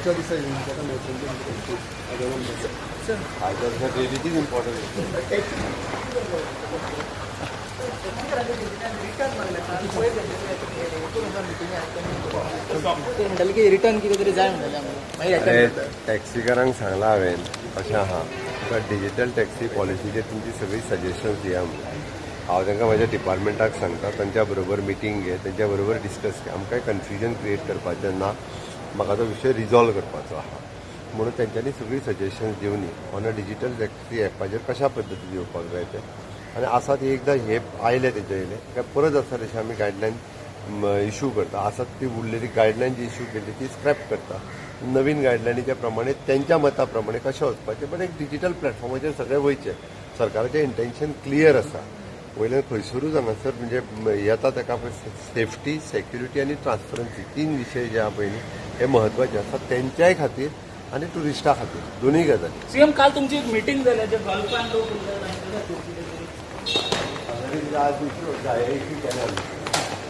Which of these are important? Sir, it is important. Return कितें तरी जाय म्हणटाले टॅक्सीकारांक सांगला हांवें अशें आहा तुका डिजिटल टॅक्सी पॉलिसीचेर तुमची सगळी सजेशन्स दिया म्हणून हांव तांकां म्हाज्या डिपार्टमेंटाक सांगता तांच्या बरोबर मिटींग घे तांच्या बरोबर डिस्कस घे आमकां कन्फ्युजन क्रिएट करपाचें ना म्हाका तो विशय रिजॉल्व करपाचो आहा म्हणून तेंच्यांनी सगळी सजेशन्स दिवनी ऑन अ डिजिटल टॅक्सी एपाचेर कशा पद्दतीन येवपाक जाय ते आनी आसात एकदां हे आयले तेचे येयले काय परत आसा तशें आमी गायडलायन इशू करता आसात ती उरलेली गायडलायन जी इशू केली ती स्क्रॅप करता नवीन गायडलायनीच्या प्रमाणे त्यांच्या मता प्रमाणे कशें वचपाचें पण एक डिजिटल प्लॅटफॉर्माचेर सगळें वयचें सरकाराचें इंटेन्शन क्लियर आसा वयल्यान खंयसरूच हांगासर म्हणजे येता ताका सेफ्टी सेक्युरिटी आनी ट्रान्सपरन्सी 3 विशय जे आहा पळय न्ही हे म्हत्वाचे आसा तेंच्याय खातीर आनी टुरिस्टा खातीर दोनूय गजाली सीएम काल तुमची एक मीटिंग जाली जे गल्फान लोक आज इशू केला